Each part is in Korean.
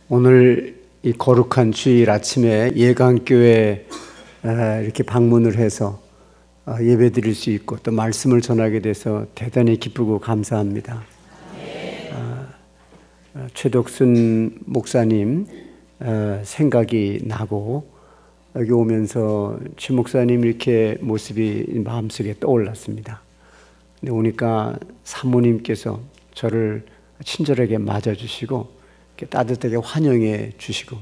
오늘 이 거룩한 주일 아침에 예강교회 이렇게 방문을 해서 예배 드릴 수 있고 또 말씀을 전하게 돼서 대단히 기쁘고 감사합니다. 최덕순 목사님 생각이 나고 여기 오면서 최 목사님 이렇게 모습이 마음속에 떠올랐습니다. 근데 오니까 사모님께서 저를 친절하게 맞아주시고 따뜻하게 환영해 주시고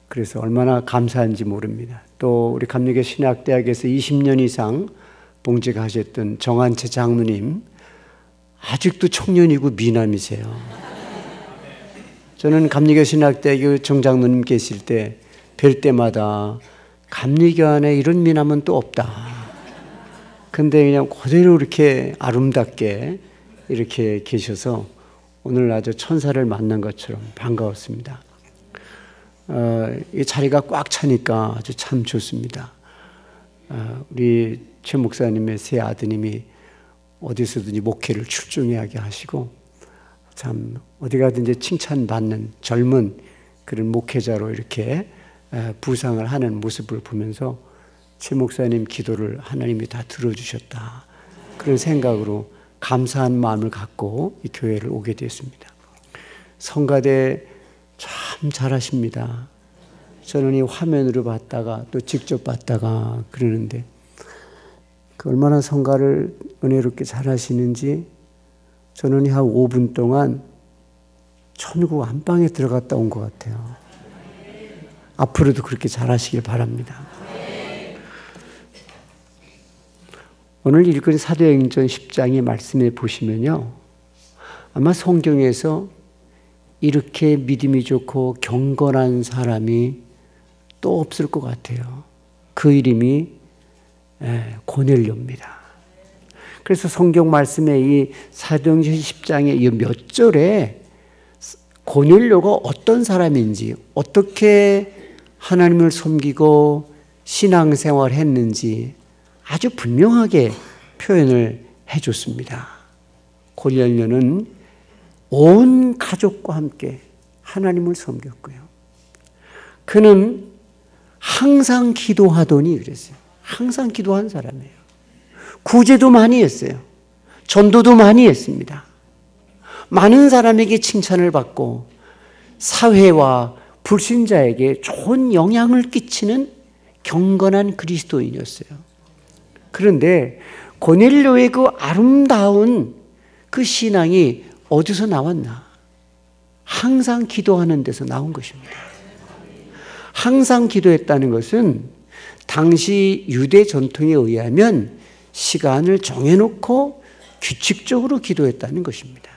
그래서 얼마나 감사한지 모릅니다. 또 우리 감리교 신학대학에서 20년 이상 봉직하셨던 정한채 장로님 아직도 청년이고 미남이세요. 저는 감리교 신학대학의 정 장로님 계실 때 뵐 때마다 감리교 안에 이런 미남은 또 없다. 근데 그냥 그대로 이렇게 아름답게 이렇게 계셔서 오늘 아주 천사를 만난 것처럼 반가웠습니다. 이 자리가 꽉 차니까 아주 참 좋습니다. 우리 최 목사님의 세 아드님이 어디서든지 목회를 출중하게 하시고 참 어디 가든지 칭찬받는 젊은 그런 목회자로 이렇게 부상을 하는 모습을 보면서 최 목사님 기도를 하나님이 다 들어주셨다. 그런 생각으로 감사한 마음을 갖고 이 교회를 오게 되었습니다. 성가대 참 잘하십니다. 저는 이 화면으로 봤다가 또 직접 봤다가 그러는데 얼마나 성가를 은혜롭게 잘하시는지 저는 한 5분 동안 천국 안방에 들어갔다 온 것 같아요. 앞으로도 그렇게 잘하시길 바랍니다. 오늘 읽은 사도행전 10장의 말씀에 보시면요, 아마 성경에서 이렇게 믿음이 좋고 경건한 사람이 또 없을 것 같아요. 그 이름이 고넬료입니다. 그래서 성경 말씀에 이 사도행전 10장의 이 몇 절에 고넬료가 어떤 사람인지, 어떻게 하나님을 섬기고 신앙생활을 했는지 아주 분명하게 표현을 해줬습니다. 고넬료는 온 가족과 함께 하나님을 섬겼고요. 그는 항상 기도하더니 그랬어요. 항상 기도한 사람이에요. 구제도 많이 했어요. 전도도 많이 했습니다. 많은 사람에게 칭찬을 받고 사회와 불신자에게 좋은 영향을 끼치는 경건한 그리스도인이었어요. 그런데 고넬료의 그 아름다운 그 신앙이 어디서 나왔나? 항상 기도하는 데서 나온 것입니다. 항상 기도했다는 것은 당시 유대 전통에 의하면 시간을 정해놓고 규칙적으로 기도했다는 것입니다.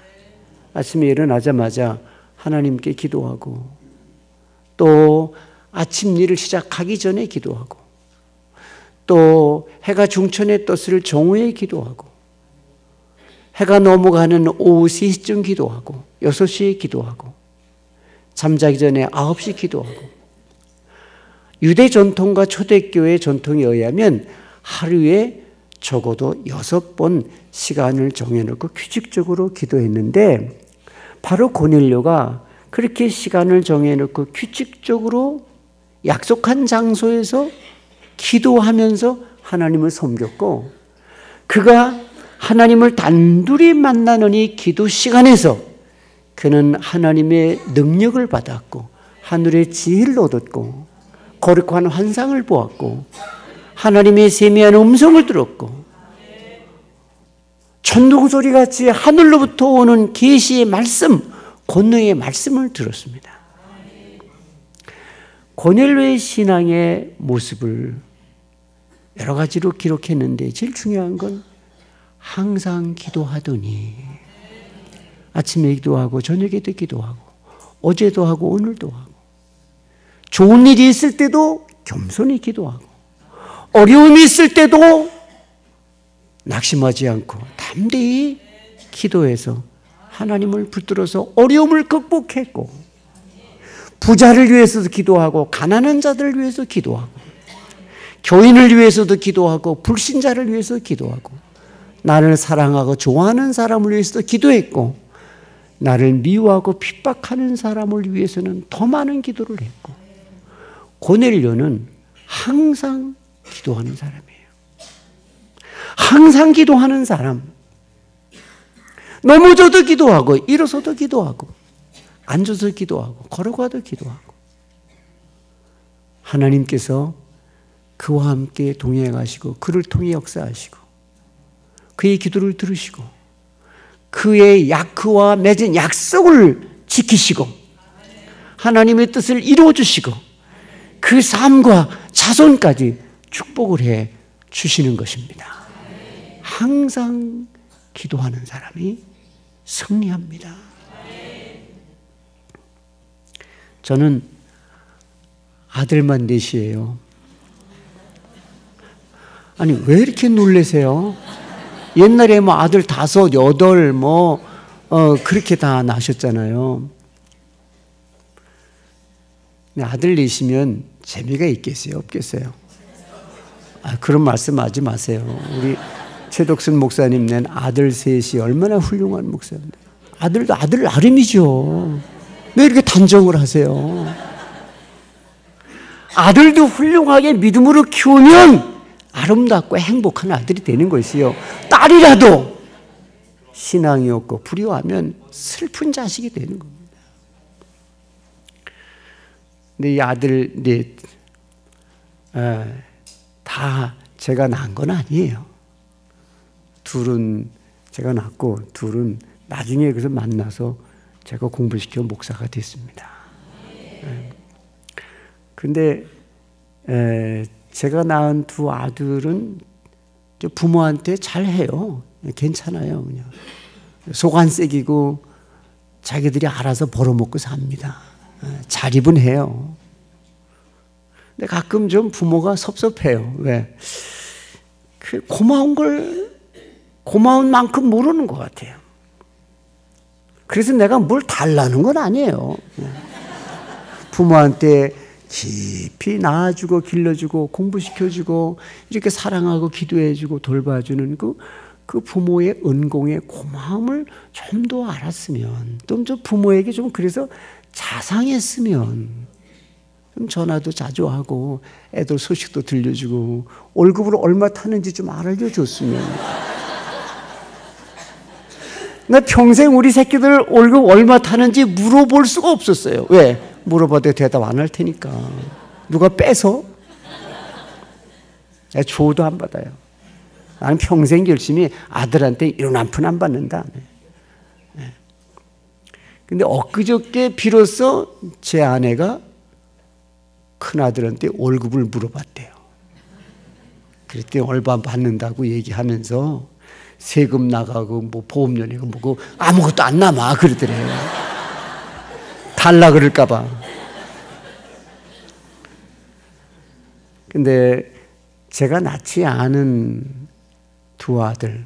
아침에 일어나자마자 하나님께 기도하고 또 아침 일을 시작하기 전에 기도하고 또 해가 중천에 떴을 정오에 기도하고 해가 넘어가는 오후 3시쯤 기도하고 6시에 기도하고 잠자기 전에 9시 기도하고 유대 전통과 초대교회 전통에 의하면 하루에 적어도 6번 시간을 정해놓고 규칙적으로 기도했는데 바로 고넬료가 그렇게 시간을 정해놓고 규칙적으로 약속한 장소에서 기도하면서 하나님을 섬겼고 그가 하나님을 단둘이 만나는 이 기도 시간에서 그는 하나님의 능력을 받았고 하늘의 지혜를 얻었고 거룩한 환상을 보았고 하나님의 세미한 음성을 들었고 천둥소리같이 하늘로부터 오는 계시의 말씀, 권능의 말씀을 들었습니다. 고넬료의 신앙의 모습을 여러 가지로 기록했는데 제일 중요한 건 항상 기도하더니 아침에 기도하고 저녁에도 기도하고 어제도 하고 오늘도 하고 좋은 일이 있을 때도 겸손히 기도하고 어려움이 있을 때도 낙심하지 않고 담대히 기도해서 하나님을 붙들어서 어려움을 극복했고 부자를 위해서도 기도하고 가난한 자들을 위해서 기도하고 교인을 위해서도 기도하고 불신자를 위해서 기도하고 나를 사랑하고 좋아하는 사람을 위해서도 기도했고 나를 미워하고 핍박하는 사람을 위해서는 더 많은 기도를 했고, 고넬료는 항상 기도하는 사람이에요. 항상 기도하는 사람. 넘어져도 기도하고, 일어서도 기도하고, 앉아서 기도하고, 걸어가도 기도하고. 하나님께서 그와 함께 동행해 가시고, 그를 통해 역사하시고, 그의 기도를 들으시고, 그의 그와 맺은 약속을 지키시고, 하나님의 뜻을 이루어주시고, 그 삶과 자손까지 축복을 해 주시는 것입니다. 항상 기도하는 사람이 승리합니다. 저는 아들만 넷이에요. 아니, 왜 이렇게 놀라세요? 옛날에 뭐 아들 5, 8, 그렇게 다 나셨잖아요. 아들 넷이면 재미가 있겠어요? 없겠어요? 그런 말씀 하지 마세요. 우리 최덕순 목사님 낸 아들 셋이 얼마나 훌륭한 목사입니다. 아들도 아들 나름이죠. 왜 이렇게 단정을 하세요? 아들도 훌륭하게 믿음으로 키우면 아름답고 행복한 아들이 되는 것이요. 딸이라도 신앙이 없고 불효하면 슬픈 자식이 되는 겁니다. 근데 이 아들 넷, 다 제가 낳은 건 아니에요. 둘은 제가 낳고 둘은 나중에 그래서 만나서 제가 공부시켜 목사가 됐습니다. 근데 제가 낳은 2 아들은 부모한테 잘해요. 괜찮아요. 그냥 속 안 새기고 자기들이 알아서 벌어먹고 삽니다. 자립은 해요. 근데 가끔 좀 부모가 섭섭해요. 왜? 고마운 만큼 모르는 것 같아요. 그래서 내가 뭘 달라는 건 아니에요. 부모한테 깊이 낳아주고 길러주고 공부시켜주고 이렇게 사랑하고 기도해주고 돌봐주는 그 부모의 은공의 고마움을 좀 더 알았으면, 좀 부모에게 좀 그래서 자상했으면, 좀 전화도 자주 하고 애들 소식도 들려주고 월급을 얼마 타는지 좀 알려줬으면. 나 평생 우리 새끼들 월급 얼마 타는지 물어볼 수가 없었어요. 왜? 물어봐도 대답 안 할 테니까. 누가 빼서? 줘도 안 받아요. 나는 평생 열심히 아들한테 이런 한 푼 안 받는다. 근데 엊그저께 비로소 제 아내가 큰아들한테 월급을 물어봤대요. 그랬더니 얼마 받는다고 얘기하면서 세금 나가고 뭐 보험료 내고 뭐고 아무것도 안 남아 그러더래요. 달라 그럴까 봐. 근데 제가 낳지 않은 2 아들,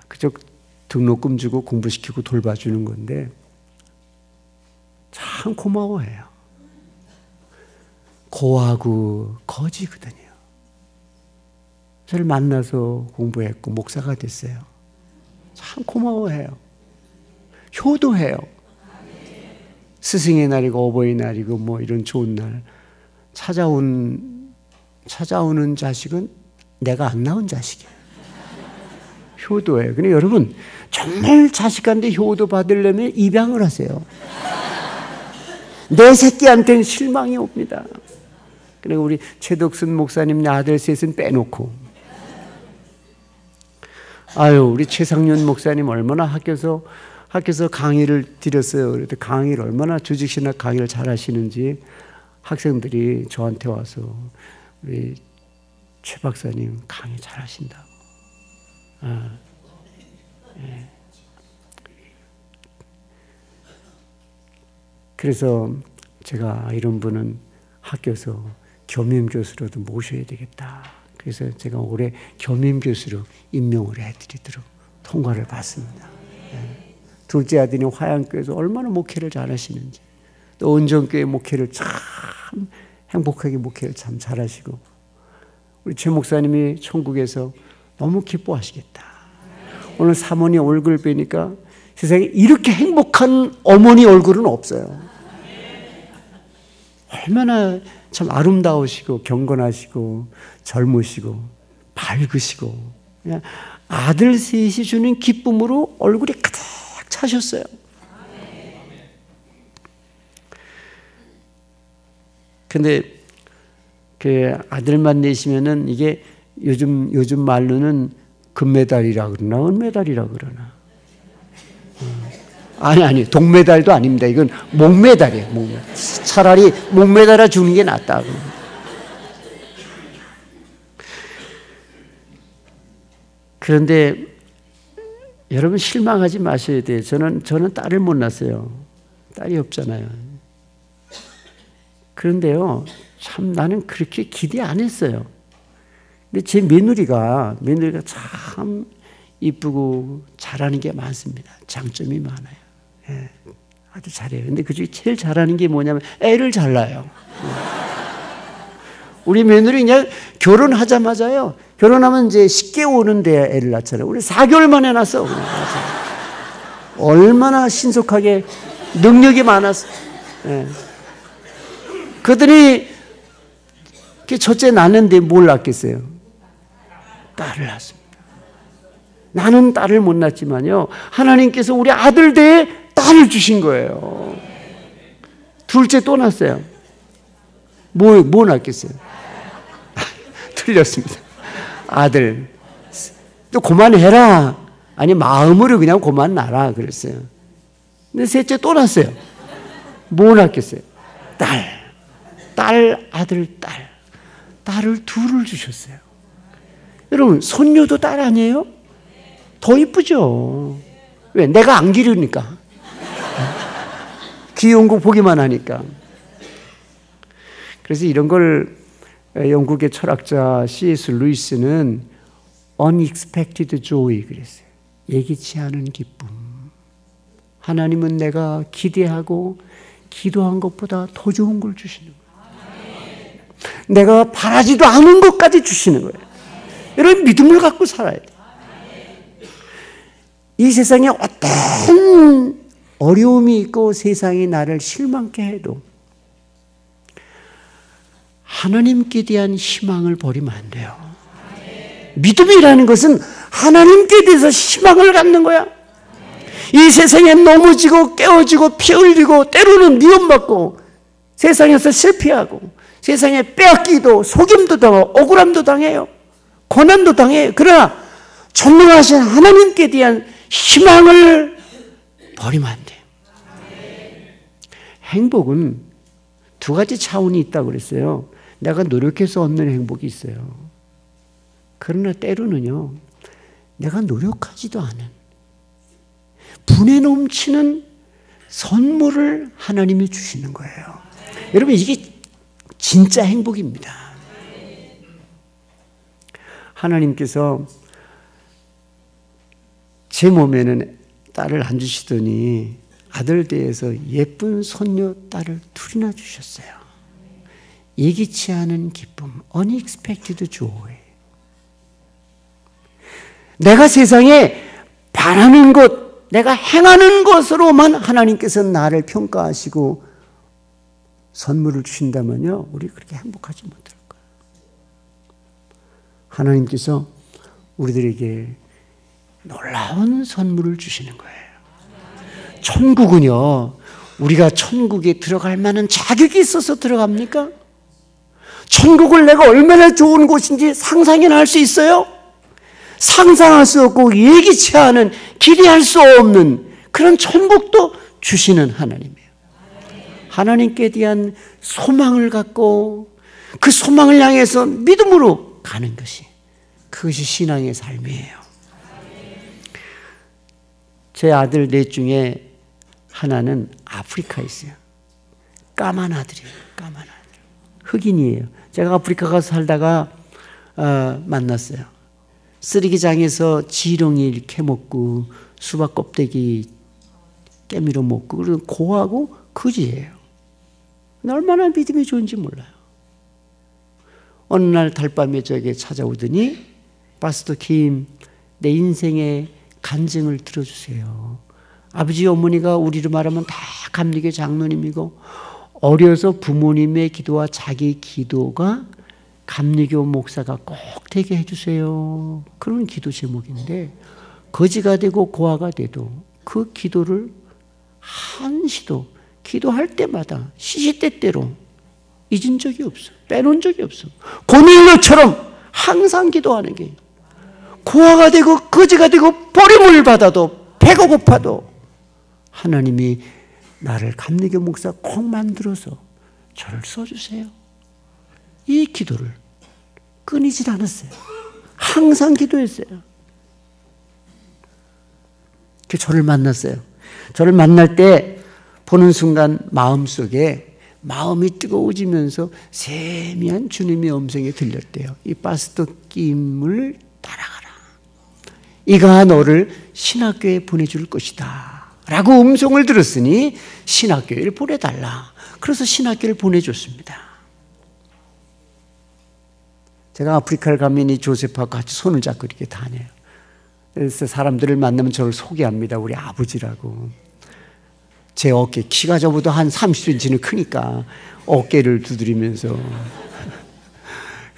그쪽 등록금 주고 공부시키고 돌봐주는 건데 참 고마워해요. 고하고 거지거든요. 저를 만나서 공부했고 목사가 됐어요. 참 고마워해요. 효도해요. 스승의 날이고 어버이날이고 뭐 이런 좋은 날 찾아오는 자식은 내가 안 낳은 자식이에요. 효도해요. 근데 여러분 정말 자식한테 효도 받으려면 입양을 하세요. 내 새끼한테는 실망이 옵니다. 그리고 우리 최덕순 목사님 아들 셋은 빼놓고, 우리 최상윤 목사님 얼마나 학교에서 강의를 드렸어요. 그래도 강의를 얼마나 조직신학 강의를 잘 하시는지 학생들이 저한테 와서 우리 최 박사님 강의 잘 하신다고. 그래서 제가 이런 분은 학교에서 겸임교수로도 모셔야 되겠다. 그래서 제가 올해 겸임교수로 임명을 해드리도록 통과를 받습니다. 둘째 아들이 화양교회에서 얼마나 목회를 잘하시는지, 또 은정교회 목회를 참 행복하게 목회를 참 잘하시고, 우리 최 목사님이 천국에서 너무 기뻐하시겠다. 오늘 사모님 얼굴 뵈니까 세상에 이렇게 행복한 어머니 얼굴은 없어요. 얼마나 참 아름다우시고 경건하시고 젊으시고 밝으시고 그냥 아들 셋이 주는 기쁨으로 얼굴이 가득 차셨어요. 근데 그 아들만 내시면은 이게 요즘 말로는 금메달이라 그러나 은메달이라 그러나 아니 동메달도 아닙니다. 이건 목메달이에요. 목메달. 차라리 목메달을 주는 게 낫다. 그런데 여러분 실망하지 마셔야 돼요. 저는 딸을 못 낳았어요. 딸이 없잖아요. 그런데요, 참 나는 그렇게 기대 안 했어요. 근데 제 며느리가 참 이쁘고 잘하는 게 많습니다. 장점이 많아요. 예, 아주 잘해요. 근데 그중에 제일 잘하는 게 뭐냐면 애를 잘 낳아요. 우리 며느리 그냥 결혼하자마자요. 결혼하면 이제 10개월 오는데 애를 낳잖아요. 우리 4개월 만에 낳았어. 얼마나 신속하게 능력이 많았어. 예. 그들이 첫째 낳는데 뭘 낳겠어요? 딸을 낳습니다. 나는 딸을 못 낳지만요. 하나님께서 우리 아들 대에 딸을 주신 거예요. 둘째 또 낳았어요. 뭐 낳겠어요? 틀렸습니다. 아들. 또 그만해라. 아니 마음으로 그냥 그만 낳아라 그랬어요. 근데 셋째 또 낳았어요. 뭐 낳겠어요? 딸, 아들, 딸. 딸을 둘을 주셨어요. 여러분 손녀도 딸 아니에요? 더 이쁘죠. 왜? 내가 안 기르니까. 귀여운 거 보기만 하니까. 그래서 이런 걸 영국의 철학자 C.S. 루이스는 unexpected joy 그랬어요. 예기치 않은 기쁨. 하나님은 내가 기대하고 기도한 것보다 더 좋은 걸 주시는 거예요. 내가 바라지도 않은 것까지 주시는 거예요. 여러분 믿음을 갖고 살아야 돼요. 이 세상에 어떤 어려움이 있고 세상이 나를 실망케 해도 하나님께 대한 희망을 버리면 안 돼요. 믿음이라는 것은 하나님께 대해서 희망을 갖는 거야. 이 세상에 넘어지고 깨어지고 피 흘리고 때로는 미움받고 세상에서 실패하고 세상에 빼앗기도 속임도 당하고 억울함도 당해요. 고난도 당해요. 그러나 전능하신 하나님께 대한 희망을 버리면 안 돼요. 행복은 두 가지 차원이 있다고 그랬어요. 내가 노력해서 얻는 행복이 있어요. 그러나 때로는요, 내가 노력하지도 않은 분에 넘치는 선물을 하나님이 주시는 거예요. 여러분 이게 진짜 행복입니다. 하나님께서 제 몸에는 딸을 안 주시더니 아들 대에서 예쁜 손녀 딸을 둘이나 주셨어요. 예기치 않은 기쁨, unexpected joy. 내가 세상에 바라는 것, 내가 행하는 것으로만 하나님께서 나를 평가하시고 선물을 주신다면요, 우리 그렇게 행복하지 못할 거예요. 하나님께서 우리들에게 놀라운 선물을 주시는 거예요. 천국은요, 우리가 천국에 들어갈 만한 자격이 있어서 들어갑니까? 천국을 내가 얼마나 좋은 곳인지 상상이나 할 수 있어요? 상상할 수 없고 예기치 않은 기대할 수 없는 그런 천국도 주시는 하나님이에요. 하나님께 대한 소망을 갖고 그 소망을 향해서 믿음으로 가는 것이, 그것이 신앙의 삶이에요. 제 아들 넷 중에 하나는 아프리카에 있어요. 까만 아들이에요. 까만 아들. 흑인이에요. 제가 아프리카 가서 살다가 만났어요. 쓰레기장에서 지렁이 캐먹고 수박 껍데기 깨밀어 먹고 그런 고하고 거지예요. 얼마나 믿음이 좋은지 몰라요. 어느 날 달밤에 저에게 찾아오더니 파스터 킴, 내 인생에 간증을 들어주세요. 아버지 어머니가 우리로 말하면 다 감리교 장로님이고 어려서 부모님의 기도와 자기 기도가 감리교 목사가 꼭 되게 해주세요. 그런 기도 제목인데 거지가 되고 고아가 돼도 그 기도를 한시도 기도할 때마다 시시때때로 잊은 적이 없어. 빼놓은 적이 없어. 고넬료처럼 항상 기도하는 게 고아가 되고 거지가 되고 버림을 받아도 배가 고파도 하나님이 나를 감리교 목사 꼭 만들어서 저를 써주세요. 이 기도를 끊이질 않았어요. 항상 기도했어요. 저를 만났어요. 저를 만날 때 보는 순간 마음속에 마음이 뜨거워지면서 세미한 주님의 음성이 들렸대요. 이 파스토 김을 따라가라. 이가 너를 신학교에 보내줄 것이다 라고 음성을 들었으니 신학교를 보내달라. 그래서 신학교를 보내줬습니다. 제가 아프리카를 가면 이 조셉하고 같이 손을 잡고 이렇게 다녀요. 그래서 사람들을 만나면 저를 소개합니다. 우리 아버지라고. 제 어깨, 키가 저보다 한 30cm는 크니까 어깨를 두드리면서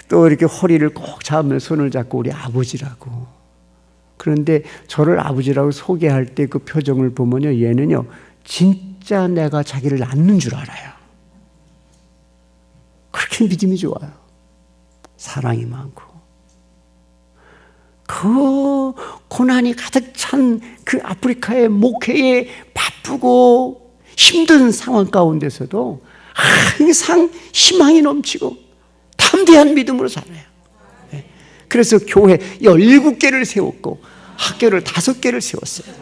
또 이렇게 허리를 꼭 잡으면 손을 잡고 우리 아버지라고. 그런데 저를 아버지라고 소개할 때 그 표정을 보면요, 얘는요 진짜 내가 자기를 낳는 줄 알아요. 그렇게 믿음이 좋아요. 사랑이 많고 그 고난이 가득 찬 그 아프리카의 목회에 바쁘고 힘든 상황 가운데서도 항상 희망이 넘치고 담대한 믿음으로 살아요. 그래서 교회 17개를 세웠고 학교를 5개를 세웠어요.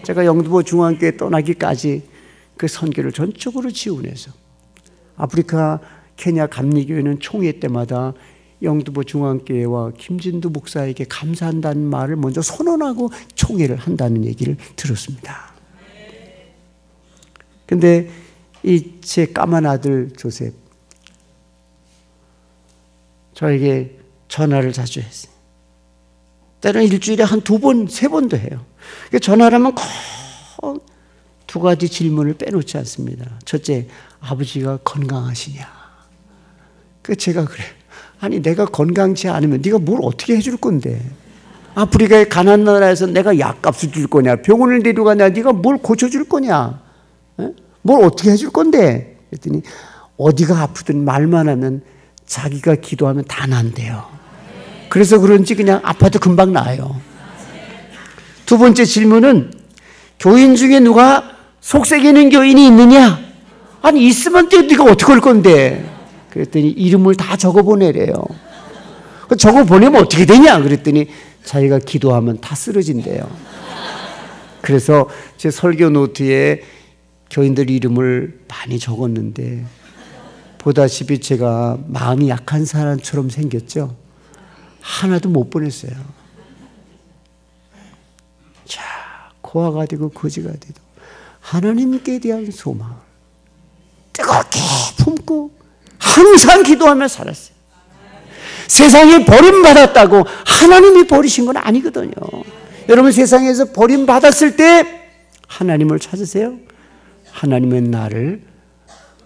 제가 영등포 중앙교회 떠나기까지 그 선교를 전적으로 지원해서 아프리카 케냐 감리교회는 총회 때마다 영등포 중앙교회와 김진두 목사에게 감사한다는 말을 먼저 선언하고 총회를 한다는 얘기를 들었습니다. 근데 이 제 까만 아들 조셉 저에게 전화를 자주 했어요. 때로는 일주일에 한 2번, 3번도 해요. 전화를 하면 꼭 2가지 질문을 빼놓지 않습니다. 첫째, 아버지가 건강하시냐? 제가 그래요. 아니 내가 건강치 않으면 네가 뭘 어떻게 해줄 건데? 아프리카의 가난한 나라에서 내가 약값을 줄 거냐? 병원을 데려가냐? 네가 뭘 고쳐줄 거냐? 뭘 어떻게 해줄 건데? 그랬더니 어디가 아프든 말만 하면 자기가 기도하면 다 난대요. 그래서 그런지 그냥 아파도 금방 나아요. 2번째 질문은 교인 중에 누가 속썩이는 교인이 있느냐? 아니 있으면 네가 어떻게 할 건데? 그랬더니 이름을 다 적어보내래요. 적어보내면 어떻게 되냐? 그랬더니 자기가 기도하면 다 쓰러진대요. 그래서 제 설교 노트에 교인들 이름을 많이 적었는데 보다시피 제가 마음이 약한 사람처럼 생겼죠. 하나도 못 보냈어요. 자, 고아가 되고 거지가 되도 하나님께 대한 소망을 뜨겁게 품고 항상 기도하며 살았어요. 세상에 버림받았다고 하나님이 버리신 건 아니거든요. 여러분 세상에서 버림받았을 때 하나님을 찾으세요. 하나님은 나를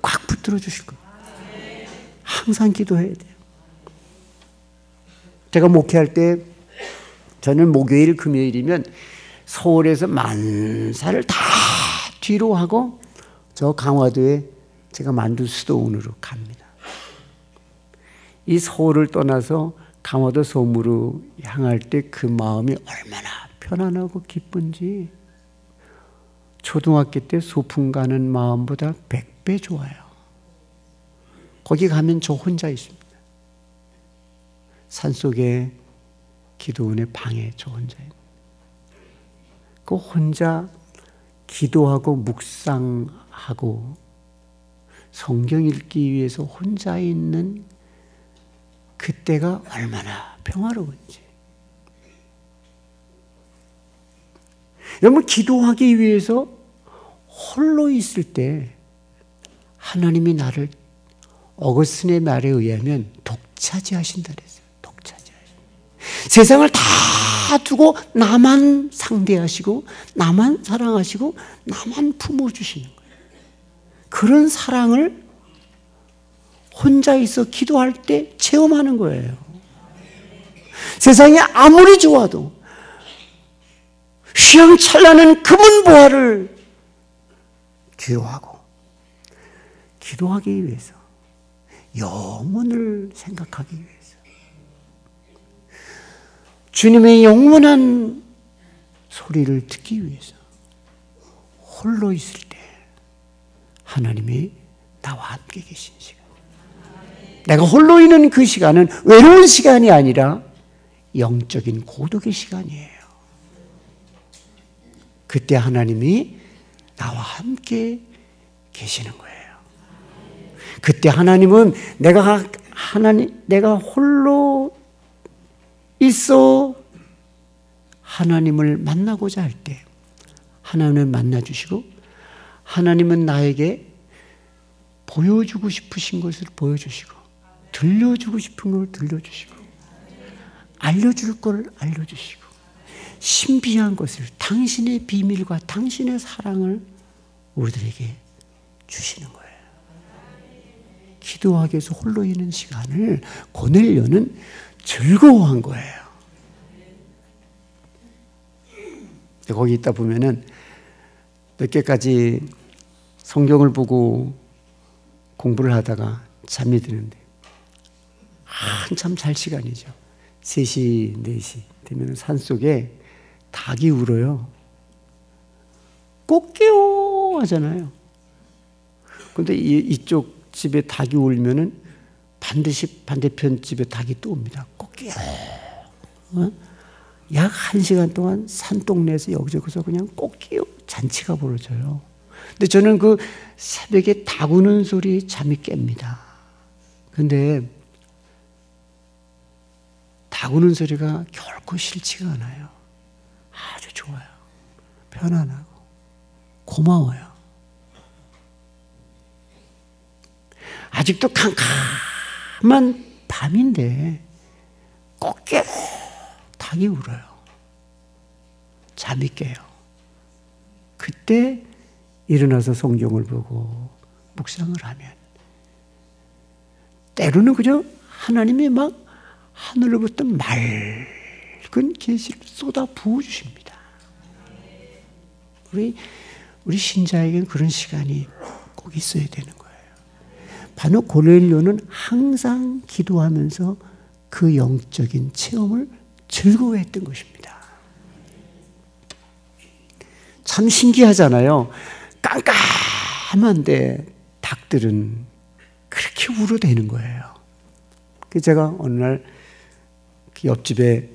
꽉 붙들어 주실 거예요. 항상 기도해야 돼요. 제가 목회할 때 저는 목요일 금요일이면 서울에서 만사를 다 뒤로 하고 저 강화도에 제가 만든 수도원으로 갑니다. 이 서울을 떠나서 강화도 섬으로 향할 때 그 마음이 얼마나 편안하고 기쁜지 초등학교 때 소풍 가는 마음보다 100배 좋아요. 거기 가면 저 혼자 있습니다. 산속에 기도원의 방에 저 혼자 있는. 그 혼자 기도하고 묵상하고 성경 읽기 위해서 혼자 있는 그때가 얼마나 평화로운지. 여러분 기도하기 위해서 홀로 있을 때 하나님이 나를 어거스틴의 말에 의하면 독차지하신다 그랬어요. 독차지하신다. 세상을 다 놔두고 나만 상대하시고 나만 사랑하시고 나만 품어주시는 거예요. 그런 사랑을 혼자 있어 기도할 때 체험하는 거예요. 세상이 아무리 좋아도 휘황찬란한 금은보화를 두려워하고 기도하기 위해서, 영혼을 생각하기 위해서, 주님의 영원한 소리를 듣기 위해서 홀로 있을 때 하나님이 나와 함께 계신 시간. 내가 홀로 있는 그 시간은 외로운 시간이 아니라 영적인 고독의 시간이에요. 그때 하나님이 나와 함께 계시는 거예요. 그때 하나님은 내가 홀로 있어 하나님을 만나고자 할 때 하나님을 만나주시고, 하나님은 나에게 보여주고 싶으신 것을 보여주시고, 들려주고 싶은 걸 들려주시고, 알려줄 걸 알려주시고, 신비한 것을, 당신의 비밀과 당신의 사랑을 우리들에게 주시는 거예요. 기도하기 위해서 홀로 있는 시간을 고넬료는 즐거워한 거예요. 거기 있다 보면은 몇 개까지 성경을 보고 공부를 하다가 잠이 드는데 한참 잘 시간이죠. 3시, 4시 되면 산속에 닭이 울어요. 꼭 깨워 하잖아요. 그런데 이쪽 집에 닭이 울면은 반드시 반대편 집에 닭이 또 옵니다. 꼭 깨워. 약 1시간 동안 산동네에서 여기저기서 그냥 꼭 깨워 잔치가 벌어져요. 근데 저는 그 새벽에 닭 우는 소리에 잠이 깹니다. 근데 닭 우는 소리가 결코 싫지가 않아요. 아주 좋아요. 편안하고 고마워요. 아직도 캄캄한 밤인데 꼭 깨워 닭이 울어요. 잠이 깨요. 그때 일어나서 성경을 보고 묵상을 하면 때로는 그저 하나님이 막 하늘로부터 맑은 계시를 쏟아 부어주십니다. 우리 신자에게는 그런 시간이 꼭 있어야 되는 거예요. 바로 고넬료는 항상 기도하면서 그 영적인 체험을 즐거워했던 것입니다. 참 신기하잖아요. 깜깜한데 닭들은 그렇게 울어대는 거예요. 제가 어느 날 옆집에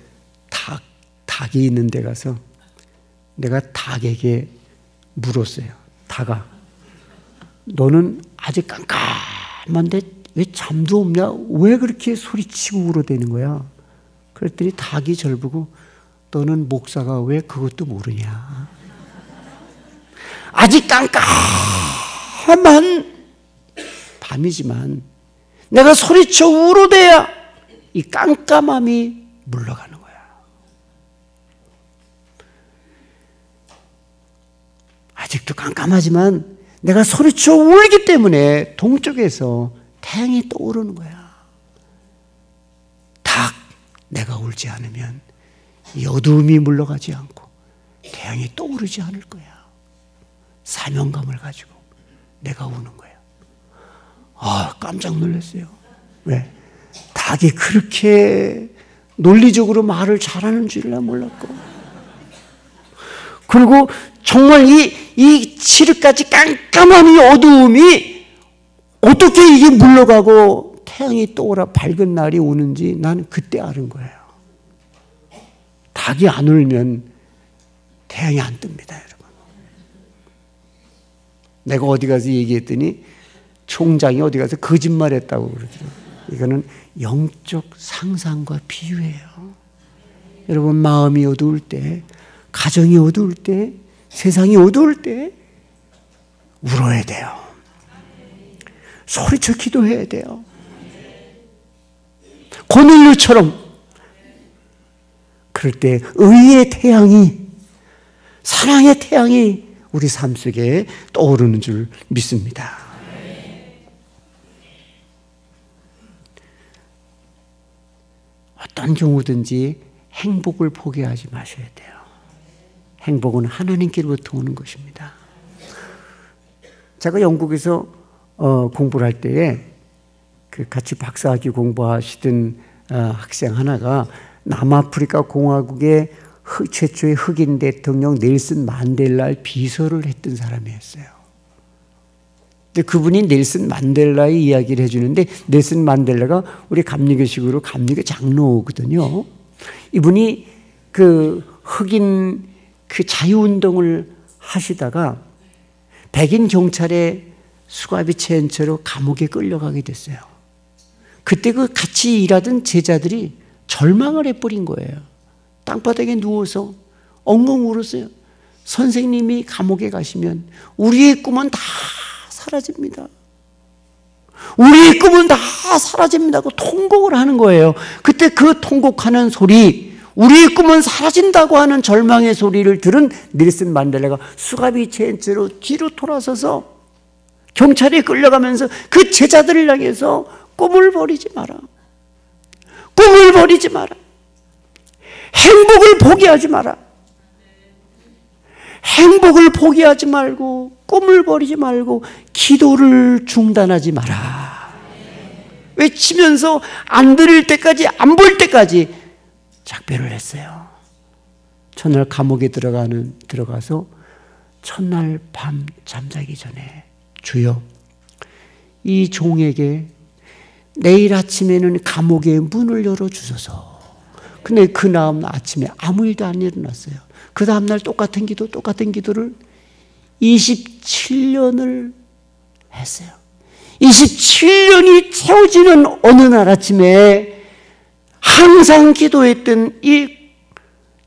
닭이 있는 데 가서 내가 닭에게 물었어요. 닭아, 너는 아직 깜깜한데 왜 잠도 없냐? 왜 그렇게 소리치고 울어대는 거야? 그랬더니 닭이 절 보고 너는 목사가 왜 그것도 모르냐? 아직 깜깜한 밤이지만 내가 소리쳐 울어대야 이 깜깜함이 물러가는 거야. 아직도 깜깜하지만 내가 소리쳐 울기 때문에 동쪽에서 태양이 떠오르는 거야. 닭, 내가 울지 않으면 이 어두움이 물러가지 않고 태양이 떠오르지 않을 거야. 사명감을 가지고 내가 우는 거야. 깜짝 놀랐어요. 왜? 닭이 그렇게 논리적으로 말을 잘하는 줄은 몰랐고, 그리고 정말 이 칠흑같이 깜깜한 이 어두움이 어떻게 이게 물러가고 태양이 떠오라 밝은 날이 오는지 나는 그때 아는 거예요. 닭이 안 울면 태양이 안 뜹니다, 여러분. 내가 어디 가서 얘기했더니 총장이 어디 가서 거짓말했다고 그러더라고요. 이거는 영적 상상과 비유예요. 여러분, 마음이 어두울 때, 가정이 어두울 때, 세상이 어두울 때 울어야 돼요. 소리쳐 기도해야 돼요. 고넬료처럼 그럴 때 의의 태양이, 사랑의 태양이 우리 삶 속에 떠오르는 줄 믿습니다. 어떤 경우든지 행복을 포기하지 마셔야 돼요. 행복은 하나님께로부터 오는 것입니다. 제가 영국에서 공부를 할 때에 그 같이 박사학위 공부하시던 학생 하나가 남아프리카 공화국의 최초의 흑인 대통령 넬슨 만델라의 비서를 했던 사람이었어요. 근데 그분이 넬슨 만델라의 이야기를 해주는데, 넬슨 만델라가 우리 감리교식으로 감리교 장로거든요. 이분이 그 흑인 그 자유운동을 하시다가 백인 경찰의 수갑이 채인 채로 감옥에 끌려가게 됐어요. 그때 그 같이 일하던 제자들이 절망을 해버린 거예요. 땅바닥에 누워서 엉엉 울었어요. 선생님이 감옥에 가시면 우리의 꿈은 다 사라집니다. 우리의 꿈은 다 사라집니다고 통곡을 하는 거예요. 그때 그 통곡하는 소리, 우리의 꿈은 사라진다고 하는 절망의 소리를 들은 넬슨 만델라가 수갑이 채인 채로 뒤로 돌아서서 경찰에 끌려가면서 그 제자들을 향해서 꿈을 버리지 마라. 꿈을 버리지 마라. 행복을 포기하지 마라. 행복을 포기하지 말고, 꿈을 버리지 말고, 기도를 중단하지 마라. 외치면서 안 들을 때까지, 안 볼 때까지 작별을 했어요. 첫날 감옥에 들어가서 첫날 밤 잠자기 전에, 주여, 이 종에게 내일 아침에는 감옥의 문을 열어주소서. 근데 그 다음 아침에 아무 일도 안 일어났어요. 그 다음날 똑같은 기도를 27년을 했어요. 27년이 채워지는 어느 날 아침에 항상 기도했던 이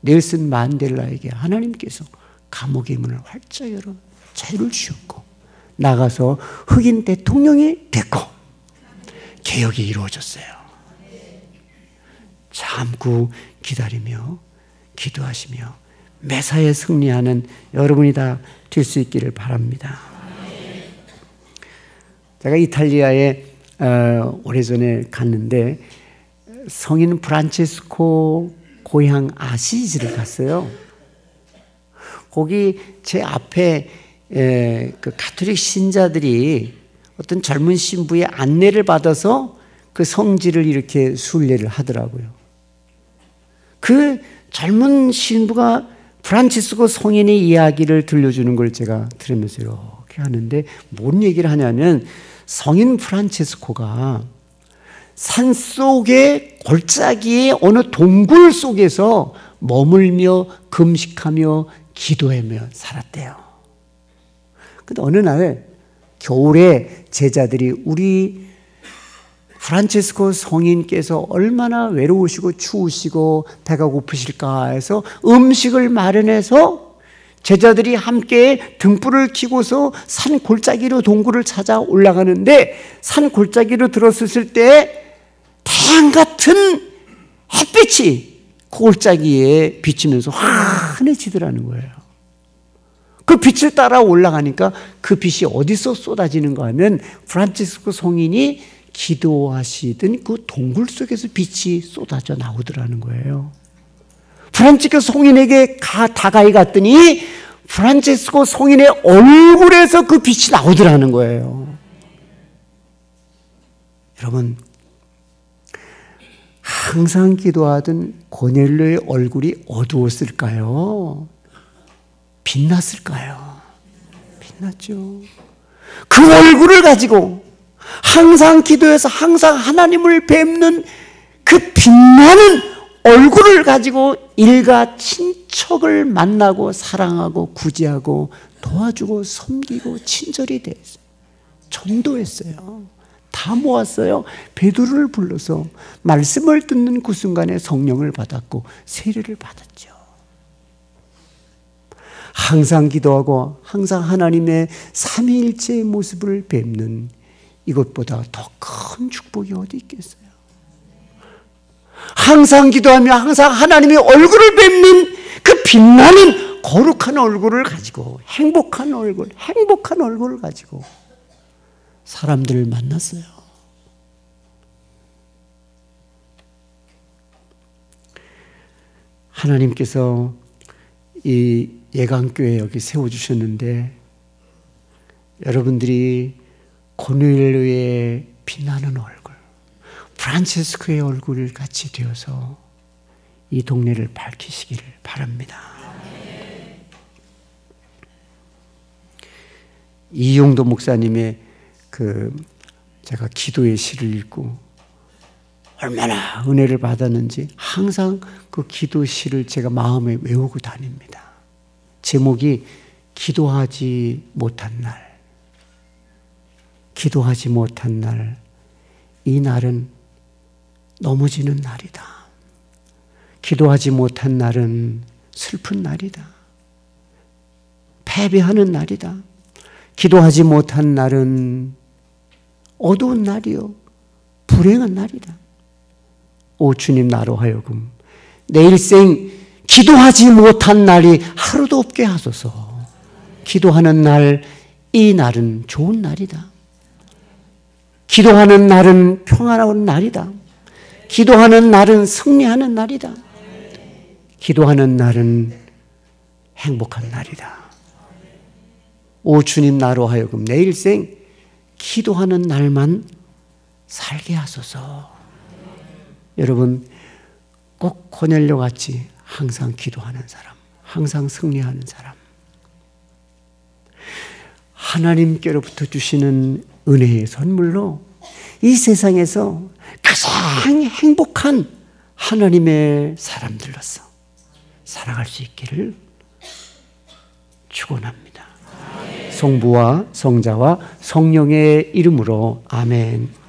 넬슨 만델라에게 하나님께서 감옥의 문을 활짝 열어 자유를 주셨고, 나가서 흑인 대통령이 됐고, 개혁이 이루어졌어요. 참고 기다리며 기도하시며 매사에 승리하는 여러분이 다 될 수 있기를 바랍니다. 제가 이탈리아에 오래전에 갔는데 성인 프란체스코 고향 아시지를 갔어요. 거기 제 앞에 그 가톨릭 신자들이 어떤 젊은 신부의 안내를 받아서 그 성지를 이렇게 순례를 하더라고요. 그 젊은 신부가 프란치스코 성인의 이야기를 들려주는 걸 제가 들으면서 이렇게 하는데, 뭔 얘기를 하냐면, 성인 프란치스코가 산속의 골짜기의 어느 동굴 속에서 머물며 금식하며 기도하며 살았대요. 근데 어느 날 겨울에 제자들이 우리 프란체스코 성인께서 얼마나 외로우시고 추우시고 배가 고프실까 해서 음식을 마련해서 제자들이 함께 등불을 켜고서 산 골짜기로 동굴을 찾아 올라가는데, 산 골짜기로 들어섰을 때 태양 같은 햇빛이 그 골짜기에 비치면서 환해지더라는 거예요. 그 빛을 따라 올라가니까 그 빛이 어디서 쏟아지는가 하면 프란치스코 성인이 기도하시던 그 동굴 속에서 빛이 쏟아져 나오더라는 거예요. 프란치스코 성인에게 다가이 갔더니 프란치스코 성인의 얼굴에서 그 빛이 나오더라는 거예요. 여러분, 항상 기도하던 고넬료의 얼굴이 어두웠을까요? 빛났을까요? 빛났죠. 그 얼굴을 가지고 항상 기도해서 항상 하나님을 뵙는 그 빛나는 얼굴을 가지고 일가 친척을 만나고 사랑하고 구제하고 도와주고 섬기고 친절히 대했어요. 전도했어요. 다 모았어요. 베드로를 불러서 말씀을 듣는 그 순간에 성령을 받았고 세례를 받았죠. 항상 기도하고 항상 하나님의 삼위일체의 모습을 뵙는 이것보다 더 큰 축복이 어디 있겠어요? 항상 기도하며 항상 하나님의 얼굴을 뵙는 그 빛나는 거룩한 얼굴을 가지고 행복한 얼굴을 가지고 사람들을 만났어요. 하나님께서 이 예강교회 여기 세워주셨는데 여러분들이 고넬료의 빛나는 얼굴, 프란체스코의 얼굴 같이 되어서 이 동네를 밝히시기를 바랍니다. 이용도 목사님의 제가 기도의 시를 읽고 얼마나 은혜를 받았는지 항상 그 기도 시를 제가 마음에 외우고 다닙니다. 제목이 기도하지 못한 날. 기도하지 못한 날, 이 날은 넘어지는 날이다. 기도하지 못한 날은 슬픈 날이다. 패배하는 날이다. 기도하지 못한 날은 어두운 날이요, 불행한 날이다. 오 주님, 나로 하여금 내 일생 기도하지 못한 날이 하루도 없게 하소서. 기도하는 날, 이 날은 좋은 날이다. 기도하는 날은 평안한 날이다. 기도하는 날은 승리하는 날이다. 기도하는 날은 행복한 날이다. 오 주님, 나로 하여금 내 일생 기도하는 날만 살게 하소서. 여러분, 꼭 고넬료 같이 항상 기도하는 사람, 항상 승리하는 사람, 하나님께로부터 주시는 은혜의 선물로 이 세상에서 가장 행복한 하나님의 사람들로서 살아갈 수 있기를 축원합니다. 성부와 성자와 성령의 이름으로 아멘.